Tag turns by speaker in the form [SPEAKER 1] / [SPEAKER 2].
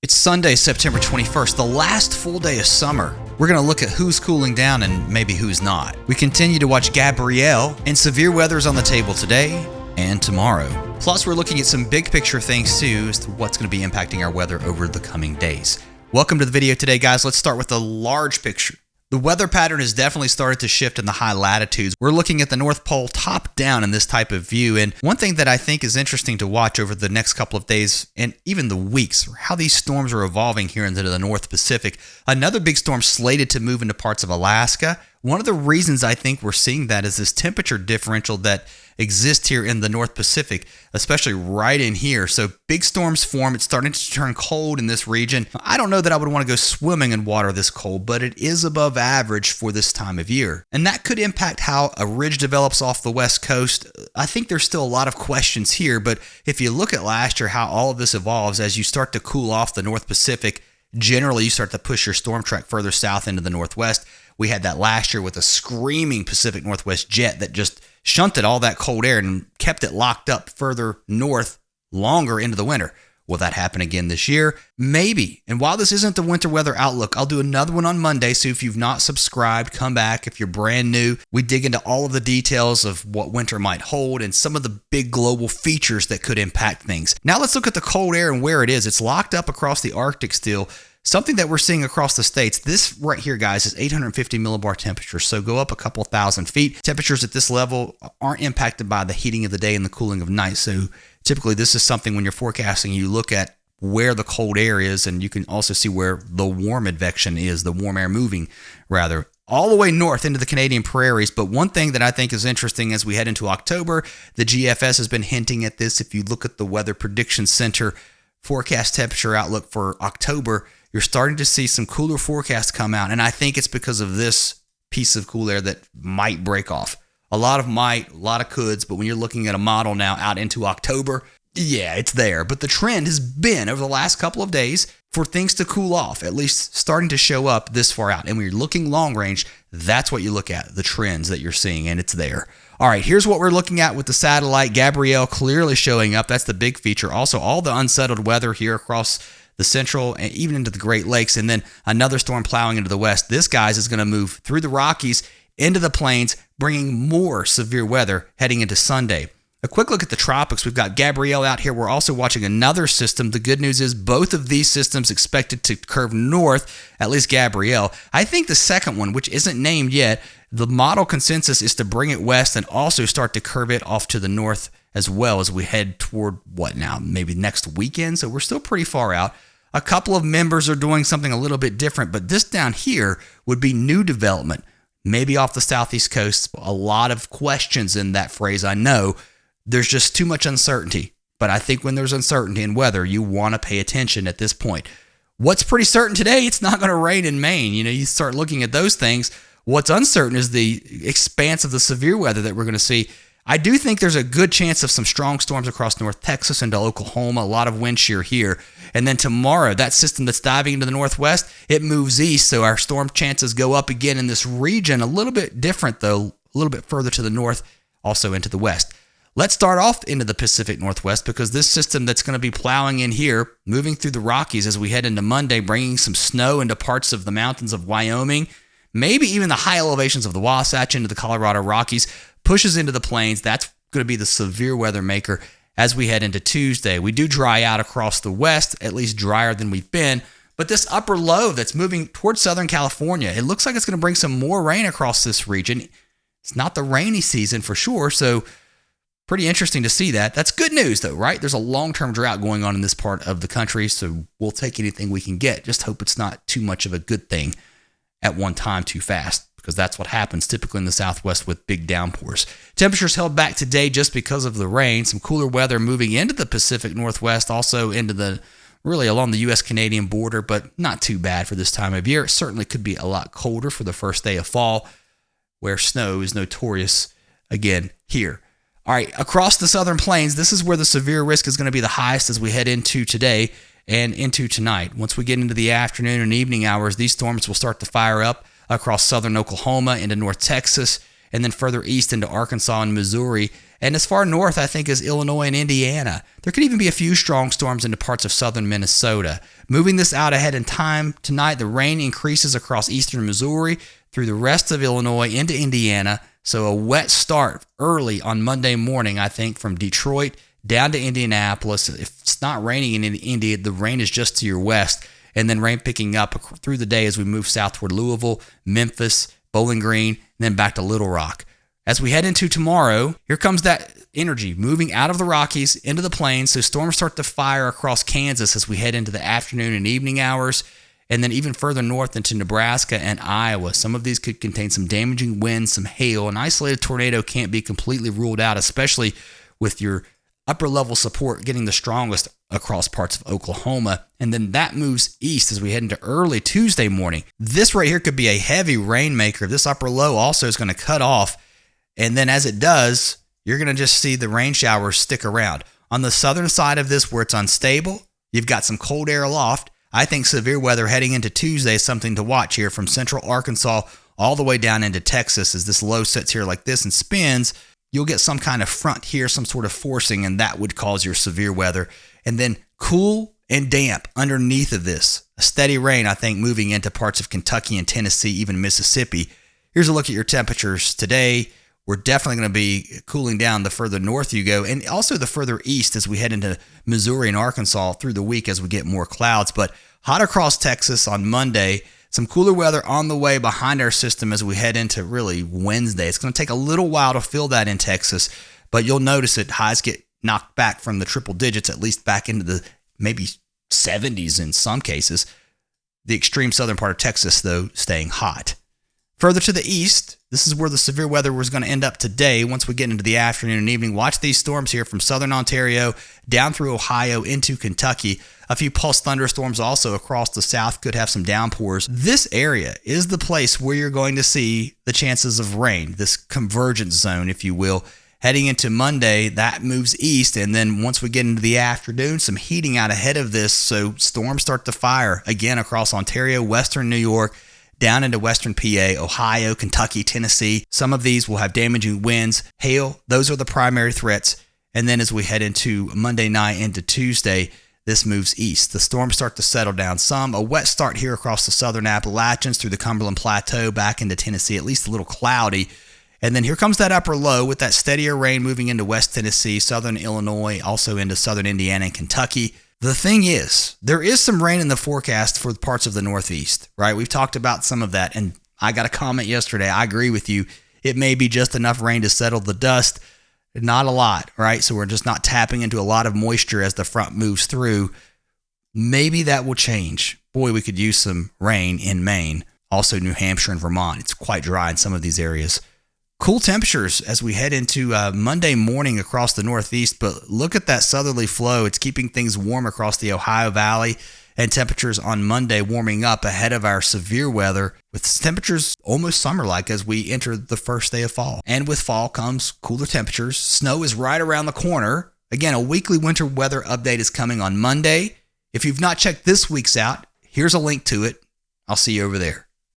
[SPEAKER 1] It's Sunday, September 21st, the last full day of summer. We're going to look at who's cooling down and maybe who's not. We continue to watch Gabrielle, and severe weather is on the table today and tomorrow. Plus, we're looking at some big picture things too as to what's going to be impacting our weather over the coming days. Welcome to the video today, guys. Let's start with the large picture. The weather pattern has definitely started to shift in the high latitudes. We're looking at the North Pole top down in this type of view. And one thing that I think is interesting to watch over the next couple of days and even the weeks, how these storms are evolving here into the North Pacific. Another big storm slated to move into parts of Alaska. One of the reasons I think we're seeing that is this temperature differential that exists here in the North Pacific, especially right in here. So big storms form. It's starting to turn cold in this region. I don't know that I would want to go swimming in water this cold, but it is above average for this time of year. And that could impact how a ridge develops off the west coast. I think there's still a lot of questions here, but if you look at last year, how all of this evolves as you start to cool off the North Pacific, generally you start to push your storm track further south into the Northwest. We had that last year with a screaming Pacific Northwest jet that just shunted all that cold air and kept it locked up further north longer into the winter. Will that happen again this year? Maybe. And while this isn't the winter weather outlook, I'll do another one on Monday. So if you've not subscribed, come back. If you're brand new, we dig into all of the details of what winter might hold and some of the big global features that could impact things. Now let's look at the cold air and where it is. It's locked up across the Arctic still. Something that we're seeing across the states, this right here, guys, is 850 millibar temperature. So go up a couple thousand feet. Temperatures at this level aren't impacted by the heating of the day and the cooling of night. So typically this is something when you're forecasting, you look at where the cold air is, and you can also see where the warm advection is, the warm air moving rather, all the way north into the Canadian prairies. But one thing that I think is interesting as we head into October, the GFS has been hinting at this. If you look at the Weather Prediction Center forecast temperature outlook for October, you're starting to see some cooler forecasts come out. And I think it's because of this piece of cool air that might break off. A lot of might, a lot of coulds, but when you're looking at a model now out into October, yeah, it's there. But the trend has been over the last couple of days for things to cool off, at least starting to show up this far out. And when you're looking long range, that's what you look at, the trends that you're seeing, and it's there. All right, here's what we're looking at with the satellite. Gabrielle clearly showing up. That's the big feature. Also, all the unsettled weather here across the central and even into the Great Lakes, and then another storm plowing into the west. This, guys, is going to move through the Rockies into the plains, bringing more severe weather heading into Sunday. A quick look at the tropics. We've got Gabrielle out here. We're also watching another system. The good news is both of these systems expected to curve north, at least Gabrielle. I think the second one, which isn't named yet, the model consensus is to bring it west and also start to curve it off to the north as well as we head toward what now, maybe next weekend. So we're still pretty far out. A couple of members are doing something a little bit different, but this down here would be new development, maybe off the southeast coast. A lot of questions in that phrase. I know there's just too much uncertainty, but I think when there's uncertainty in weather, you want to pay attention at this point. What's pretty certain today, it's not going to rain in Maine. You start looking at those things. What's uncertain is the expanse of the severe weather that we're going to see. I do think there's a good chance of some strong storms across North Texas into Oklahoma, a lot of wind shear here. And then tomorrow, that system that's diving into the northwest, it moves east, so our storm chances go up again in this region. A little bit different, though, a little bit further to the north, also into the west. Let's start off into the Pacific Northwest because this system that's going to be plowing in here, moving through the Rockies as we head into Monday, bringing some snow into parts of the mountains of Wyoming, maybe even the high elevations of the Wasatch into the Colorado Rockies, pushes into the plains. That's going to be the severe weather maker as we head into Tuesday. We do dry out across the west, at least drier than we've been. But this upper low that's moving towards Southern California, it looks like it's going to bring some more rain across this region. It's not the rainy season for sure, so pretty interesting to see that. That's good news though, right? There's a long-term drought going on in this part of the country, so we'll take anything we can get. Just hope it's not too much of a good thing at one time too fast, because that's what happens typically in the Southwest with big downpours. Temperatures held back today just because of the rain. Some cooler weather moving into the Pacific Northwest, also into the really along the U.S.-Canadian border, but not too bad for this time of year. It certainly could be a lot colder for the first day of fall, where snow is notorious again here. All right, across the southern plains, this is where the severe risk is going to be the highest as we head into today and into tonight. Once we get into the afternoon and evening hours, these storms will start to fire up across southern Oklahoma into North Texas, and then further east into Arkansas and Missouri. And as far north, I think, as Illinois and Indiana. There could even be a few strong storms into parts of southern Minnesota. Moving this out ahead in time, tonight the rain increases across eastern Missouri through the rest of Illinois into Indiana. So a wet start early on Monday morning, I think, from Detroit down to Indianapolis. If it's not raining in Indy, the rain is just to your west. And then rain picking up through the day as we move south toward Louisville, Memphis, Bowling Green, and then back to Little Rock. As we head into tomorrow, here comes that energy moving out of the Rockies into the plains. So storms start to fire across Kansas as we head into the afternoon and evening hours, and then even further north into Nebraska and Iowa. Some of these could contain some damaging winds, some hail. An isolated tornado can't be completely ruled out, especially with your upper level support getting the strongest across parts of Oklahoma. And then that moves east as we head into early Tuesday morning. This right here could be a heavy rainmaker. This upper low also is going to cut off. And then as it does, you're going to just see the rain showers stick around. On the southern side of this where it's unstable, you've got some cold air aloft. I think severe weather heading into Tuesday is something to watch here from central Arkansas all the way down into Texas. As this low sits here like this and spins, you'll get some kind of front here, some sort of forcing, and that would cause your severe weather. And then cool and damp underneath of this. A steady rain, I think, moving into parts of Kentucky and Tennessee, even Mississippi. Here's a look at your temperatures today. We're definitely going to be cooling down the further north you go, and also the further east as we head into Missouri and Arkansas through the week as we get more clouds. But hot across Texas on Monday. Some cooler weather on the way behind our system as we head into really Wednesday. It's going to take a little while to feel that in Texas, but you'll notice it. Highs get knocked back from the triple digits, at least back into the maybe 70s in some cases. The extreme southern part of Texas, though, staying hot. Further to the east, this is where the severe weather was going to end up today. Once we get into the afternoon and evening, watch these storms here from southern Ontario down through Ohio into Kentucky. A few pulse thunderstorms also across the south could have some downpours. This area is the place where you're going to see the chances of rain, this convergence zone, if you will. Heading into Monday, that moves east, and then once we get into the afternoon, some heating out ahead of this, so storms start to fire again across Ontario, western New York, down into western PA, Ohio, Kentucky, Tennessee. Some of these will have damaging winds, hail. Those are the primary threats. And then as we head into Monday night into Tuesday, this moves east. The storms start to settle down some. A wet start here across the southern Appalachians through the Cumberland Plateau back into Tennessee, at least a little cloudy. And then here comes that upper low with that steadier rain moving into West Tennessee, southern Illinois, also into southern Indiana and Kentucky. The thing is, there is some rain in the forecast for parts of the Northeast, right? We've talked about some of that, and I got a comment yesterday. I agree with you. It may be just enough rain to settle the dust. Not a lot, right? So we're just not tapping into a lot of moisture as the front moves through. Maybe that will change. Boy, we could use some rain in Maine, also New Hampshire and Vermont. It's quite dry in some of these areas. Cool temperatures as we head into Monday morning across the Northeast, but look at that southerly flow. It's keeping things warm across the Ohio Valley, and temperatures on Monday warming up ahead of our severe weather with temperatures almost summer-like as we enter the first day of fall. And with fall comes cooler temperatures. Snow is right around the corner. Again, a weekly winter weather update is coming on Monday. If you've not checked this week's out, here's a link to it. I'll see you over there.